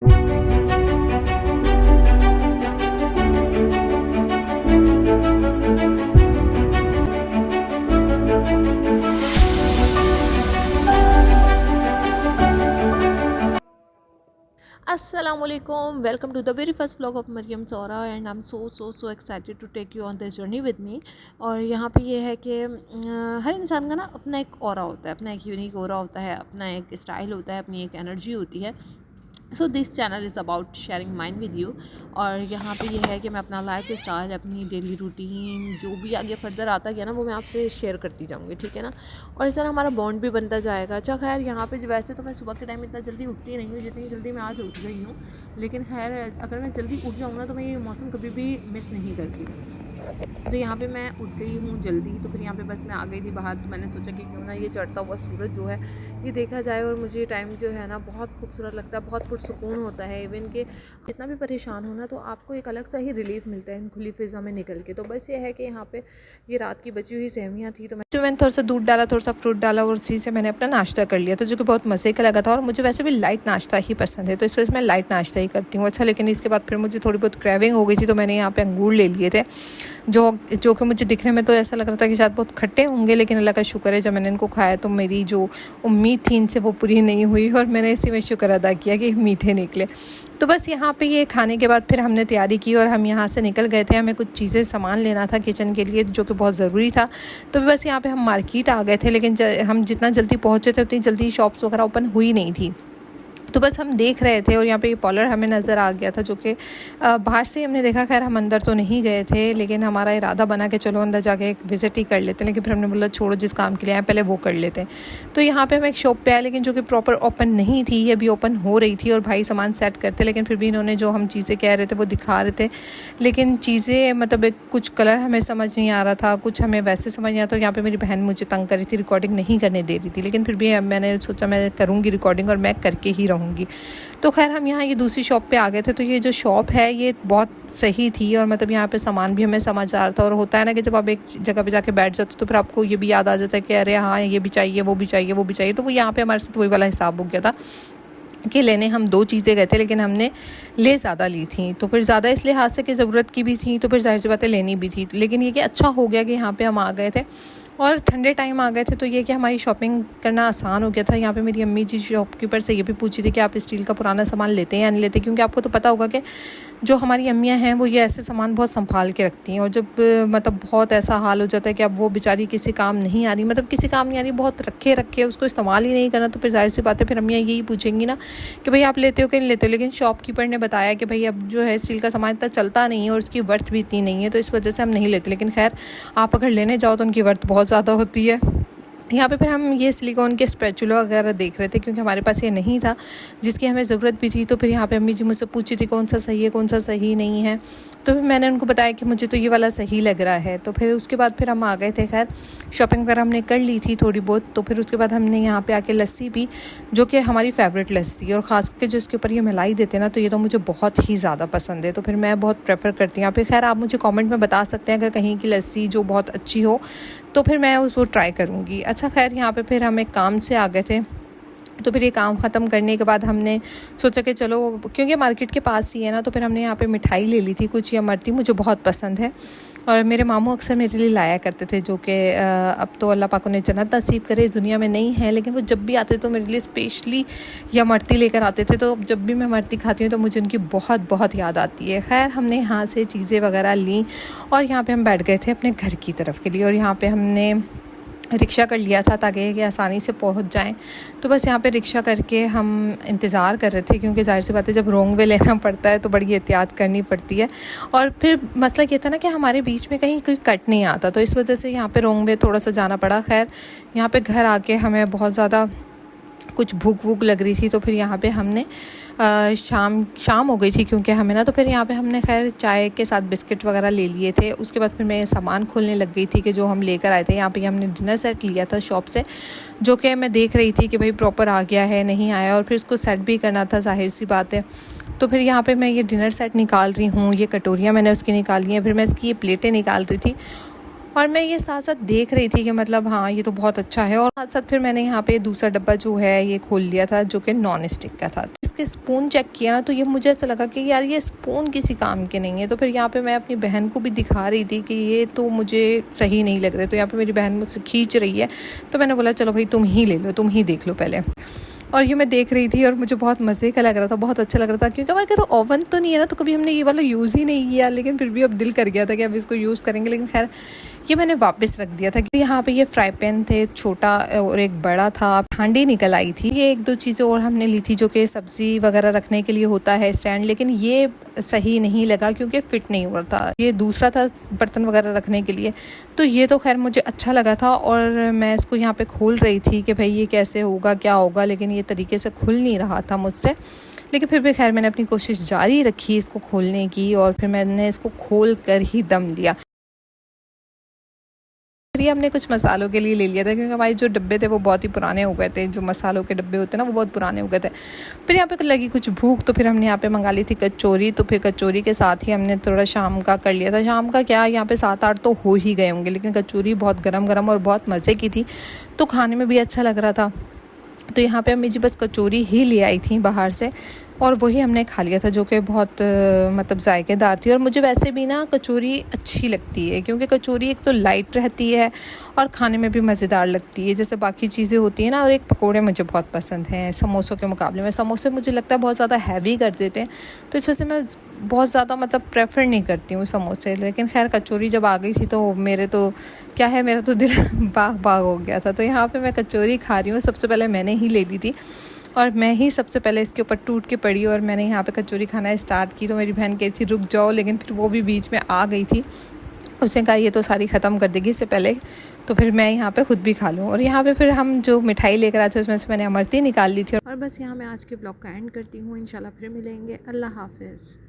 Assalamualaikum, welcome to the very first vlog of Mariam Saura and I'm so excited to take you on this journey with me। और यहाँ पे ये है कि हर इंसान का ना अपना एक ऑरा होता है, अपना एक यूनिक ऑरा होता है, अपना एक स्टाइल होता है, अपनी एक एनर्जी होती है। So this channel is about sharing mind with you. और यहाँ पे ये है कि मैं अपना लाइफ स्टाइल, अपनी डेली रूटीन, जो भी आगे फर्दर आता गया ना वो मैं आपसे शेयर करती जाऊँगी, ठीक है ना। और इस तरह हमारा बॉन्ड भी बनता जाएगा। अच्छा खैर, यहाँ पे वैसे तो मैं सुबह के टाइम इतना जल्दी उठती नहीं हूँ जितनी जल्दी मैं आज उठ गई हूँ, लेकिन खैर अगर मैं जल्दी उठ जाऊँ ना तो मैं ये मौसम कभी भी मिस नहीं करती। तो यहाँ पे मैं उठ गई हूँ जल्दी, तो फिर यहाँ पे बस मैं आ गई थी बाहर। तो मैंने सोचा कि क्यों ना ये चढ़ता हुआ सूरज जो है ये देखा जाए। और मुझे टाइम जो है ना बहुत खूबसूरत लगता है, बहुत पुरसुकून होता है। इवन कि जितना भी परेशान हो ना तो आपको एक अलग सा ही रिलीफ मिलता है इन खुली फ़िज़ा में निकल के। तो बस ये है कि यहाँ पे ये रात की बची हुई सेवइयाँ थी, तो मैंने थोड़ा सा दूध डाला, थोड़ा सा फ्रूट डाला और उसी से मैंने अपना नाश्ता कर लिया, तो जो कि बहुत मज़े का लगा था। और मुझे वैसे भी लाइट नाश्ता ही पसंद है, तो इस वजह से मैं लाइट नाश्ता ही करती हूँ। अच्छा, लेकिन इसके बाद फिर मुझे थोड़ी बहुत क्रेविंग हो गई थी, तो मैंने यहाँ पे अंगूर ले लिए थे, जो कि मुझे दिखने में तो ऐसा लग रहा था कि शायद बहुत खट्टे होंगे, लेकिन अल्लाह का शुक्र है जब मैंने इनको खाया तो मेरी जो उम्मीद थी इनसे वो पूरी नहीं हुई और मैंने इसी में शुक्र अदा किया कि मीठे निकले। तो बस यहाँ पे ये खाने के बाद फिर हमने तैयारी की और हम यहाँ से निकल गए थे। हमें कुछ चीज़ें सामान लेना था किचन के लिए जो कि बहुत ज़रूरी था। तो बस यहाँ पे हम मार्केट आ गए थे, लेकिन हम जितना जल्दी पहुँचे थे उतनी जल्दी शॉप्स वगैरह ओपन हुई नहीं थी। तो बस हम देख रहे थे और यहाँ पे ये पार्लर हमें नज़र आ गया था, जो कि बाहर से हमने देखा। खैर हम अंदर तो नहीं गए थे, लेकिन हमारा इरादा बना कि चलो अंदर जाके एक विज़िट ही कर लेते हैं। लेकिन फिर हमने बोला छोड़ो, जिस काम के लिए आए पहले वो कर लेते हैं। तो यहाँ पे हम एक शॉप पे आए, लेकिन जो कि प्रॉपर ओपन नहीं थी, ये भी ओपन हो रही थी और भाई सामान सेट करते। लेकिन फिर भी इन्होंने जो हम चीज़ें कह रहे थे वो दिखा रहे थे, लेकिन चीज़ें मतलब कुछ कलर हमें समझ नहीं आ रहा था, कुछ हमें वैसे समझ नहीं आता। तो यहाँ पर मेरी बहन मुझे तंग कर रही थी, रिकॉर्डिंग नहीं करने दे रही थी, लेकिन फिर भी मैंने सोचा मैं करूँगी रिकॉर्डिंग और मैं करके ही रहूँगी। तो खैर हम यहाँ ये दूसरी शॉप पे आ गए थे। तो ये जो शॉप है ये बहुत सही थी और मतलब यहाँ पे सामान भी हमें समझ आ रहा था। और होता है ना कि जब आप एक जगह पे जाके बैठ जाते हो तो फिर आपको ये भी याद आ जाता है कि अरे हाँ ये भी चाहिए, वो भी चाहिए, वो भी चाहिए। तो वो यहाँ पे हमारे साथ वही वाला हिसाब हो गया था कि लेने हम 2 चीज़ें गए थे, लेकिन हमने ले ज़्यादा ली थी। तो फिर ज़्यादा इसलिए हाथ से कि ज़रूरत की भी थी, तो फिर जाहिर सी बातें लेनी भी थी। लेकिन ये कि अच्छा हो गया कि यहाँ पे हम आ गए थे और ठंडे टाइम आ गए थे, तो ये कि हमारी शॉपिंग करना आसान हो गया था। यहाँ पे मेरी अम्मी जी शॉपकीपर से ये भी पूछी थी कि आप स्टील का पुराना सामान लेते हैं या नहीं लेते, क्योंकि आपको तो पता होगा कि जो हमारी अम्मियाँ हैं वो ये ऐसे सामान बहुत संभाल के रखती हैं। और जब मतलब बहुत ऐसा हाल हो जाता है कि अब वो बेचारी किसी काम नहीं आ रही, मतलब किसी काम नहीं आ रही, बहुत रखे उसको इस्तेमाल ही नहीं करना, तो फिर जाहिर सी बात है फिर अम्मियाँ यही पूछेंगी ना कि भाई आप लेते हो कि नहीं लेते हो। लेकिन शॉपकीपर ने बताया कि भाई अब जो है स्टील का सामान इतना चलता नहीं है और उसकी वर्थ भी इतनी नहीं है, तो इस वजह से हम नहीं लेते। लेकिन खैर आप अगर लेने जाओ तो उनकी वर्थ बहुत ज़्यादा होती है। यहाँ पे फिर हम ये सिलिकॉन के स्पैचुला वगैरह देख रहे थे, क्योंकि हमारे पास ये नहीं था जिसकी हमें ज़रूरत भी थी। तो फिर यहाँ पे अम्मी जी मुझसे पूछी थी कौन सा सही है, कौन सा सही नहीं है। तो फिर मैंने उनको बताया कि मुझे तो ये वाला सही लग रहा है। तो फिर उसके बाद फिर हम आ गए थे। खैर शॉपिंग वगैरह हमने कर ली थी थोड़ी बहुत। तो फिर उसके बाद हमने यहाँ पे आके लस्सी पी, जो कि हमारी फेवरेट लस्सी, और ख़ास करके जो इसके ऊपर ये मलाई देते हैं ना, तो ये तो मुझे बहुत ही ज़्यादा पसंद है। तो फिर मैं बहुत प्रेफर करती हूँ यहाँ पे। खैर आप मुझे कॉमेंट में बता सकते हैं अगर कहीं की लस्सी जो बहुत अच्छी हो, तो फिर मैं उसको ट्राई करूँगी। अच्छा खैर यहाँ पे फिर हम एक काम से आ गए थे। तो फिर ये काम ख़त्म करने के बाद हमने सोचा कि चलो, क्योंकि मार्केट के पास ही है ना, तो फिर हमने यहाँ पे मिठाई ले ली थी। कुछ ये इमरती मुझे बहुत पसंद है और मेरे मामू अक्सर मेरे लिए लाया करते थे, जो कि अब तो अल्लाह पाक उन्हें जन्नत नसीब करे, इस दुनिया में नहीं है, लेकिन वो जब भी आते तो मेरे लिए स्पेशली ये इमरती लेकर आते थे। तो जब भी मैं इमरती खाती हूँ तो मुझे उनकी बहुत बहुत याद आती है। खैर हमने यहाँ से चीज़ें वगैरह ली और यहाँ पर हम बैठ गए थे अपने घर की तरफ के लिए। और यहाँ पर हमने रिक्शा कर लिया था ताकि कि आसानी से पहुंच जाएं। तो बस यहाँ पे रिक्शा करके हम इंतज़ार कर रहे थे, क्योंकि जाहिर सी बात है जब रोंग वे लेना पड़ता है तो बड़ी एहतियात करनी पड़ती है। और फिर मसला ये था ना कि हमारे बीच में कहीं कोई कट नहीं आता, तो इस वजह से यहाँ पे रोंग वे थोड़ा सा जाना पड़ा। खैर यहाँ पे घर आके हमें बहुत ज़्यादा कुछ भूख वूख लग रही थी, तो फिर यहाँ पे हमने शाम हो गई थी क्योंकि हमें ना, तो फिर यहाँ पे हमने खैर चाय के साथ बिस्किट वगैरह ले लिए थे। उसके बाद फिर मैं सामान खोलने लग गई थी कि जो हम लेकर आए थे। यहाँ पे हमने डिनर सेट लिया था शॉप से, जो कि मैं देख रही थी कि भाई प्रॉपर आ गया है नहीं आया, और फिर उसको सेट भी करना था, जाहिर सी बात है। तो फिर यहाँ पे मैं ये डिनर सेट निकाल रही हूँ, ये कटोरियाँ मैंने उसकी निकाली हैं, फिर मैं इसकी ये प्लेटें निकाल रही थी। और मैं ये साथ साथ देख रही थी कि मतलब हाँ ये तो बहुत अच्छा है। और साथ साथ फिर मैंने यहाँ पे दूसरा डब्बा जो है ये खोल लिया था, जो कि नॉन स्टिक का था। इसके स्पून चेक किया ना, तो ये मुझे ऐसा लगा कि यार ये स्पून किसी काम के नहीं है। तो फिर यहाँ पे मैं अपनी बहन को भी दिखा रही थी कि ये तो मुझे सही नहीं लग रहे। तो यहाँ पे मेरी बहन मुझसे खींच रही है, तो मैंने बोला चलो भाई तुम ही ले लो, तुम ही देख लो पहले। और ये मैं देख रही थी और मुझे बहुत मज़े का लग रहा था, बहुत अच्छा लग रहा था, क्योंकि हमारे घर ओवन तो नहीं है ना, तो कभी हमने ये वाला यूज़ ही नहीं किया। लेकिन फिर भी अब दिल कर गया था कि अब इसको यूज़ करेंगे। लेकिन खैर ये मैंने वापस रख दिया था, क्योंकि यहाँ पे ये फ्राई पैन थे, छोटा और एक बड़ा था। हांडी निकल आई थी। ये एक दो चीज़ें और हमने ली थी, जो कि सब्ज़ी वगैरह रखने के लिए होता है स्टैंड, लेकिन ये सही नहीं लगा क्योंकि फिट नहीं हुआ था। ये दूसरा था बर्तन वगैरह रखने के लिए, तो ये तो खैर मुझे अच्छा लगा था। और मैं इसको यहाँ पे खोल रही थी कि भाई ये कैसे होगा, क्या होगा, लेकिन ये तरीके से खुल नहीं रहा था मुझसे। लेकिन फिर भी खैर मैंने अपनी कोशिश जारी रखी इसको खोलने की, और फिर मैंने इसको खोल कर ही दम लिया। फिर ये हमने कुछ मसालों के लिए ले लिया था, क्योंकि हमारे जो डब्बे थे वो बहुत ही पुराने हो गए थे। जो मसालों के डब्बे होते हैं ना, वो बहुत पुराने हो गए थे। फिर यहाँ पे लगी कुछ भूख, तो फिर हमने यहाँ पे मंगा ली थी कचौरी। तो फिर कचौरी के साथ ही हमने थोड़ा शाम का कर लिया था। शाम का क्या, यहाँ पे 7-8 तो हो ही गए होंगे, लेकिन कचौरी बहुत गरम गरम और बहुत मज़े की थी, तो खाने में भी अच्छा लग रहा था। तो यहाँ पे अम्मी जी बस कचौरी ही ले आई थी बाहर से, और वही हमने खा लिया था, जो कि बहुत मतलब जायकेदार थी। और मुझे वैसे भी ना कचौरी अच्छी लगती है, क्योंकि कचौरी एक तो लाइट रहती है और खाने में भी मज़ेदार लगती है, जैसे बाकी चीज़ें होती हैं ना। और एक पकोड़े मुझे बहुत पसंद हैं समोसों के मुकाबले में। समोसे मुझे लगता है बहुत ज़्यादा हैवी कर देते हैं, तो इस वजह से मैं बहुत ज़्यादा मतलब प्रेफर नहीं करती हूँ समोसे। लेकिन खैर कचौरी जब आ गई थी, तो मेरा तो दिल बाग बाग हो गया था। तो यहाँ पे मैं कचौरी खा रही हूँ। सबसे पहले मैंने ही ले ली थी, और मैं ही सबसे पहले इसके ऊपर टूट के पड़ी, और मैंने यहाँ पे कचौरी खाना स्टार्ट की। तो मेरी बहन कही थी रुक जाओ, लेकिन फिर वो भी बीच में आ गई थी। उसने कहा ये तो सारी ख़त्म कर देगी इससे पहले, तो फिर मैं यहाँ पे खुद भी खा लूँ। और यहाँ पे फिर हम जो मिठाई लेकर आए थे, उसमें से मैंने अमरती निकाल ली थी। और बस यहाँ मैं आज के ब्लॉग का एंड करती हूँ। इंशाल्लाह फिर मिलेंगे। अल्लाह हाफ़िज़।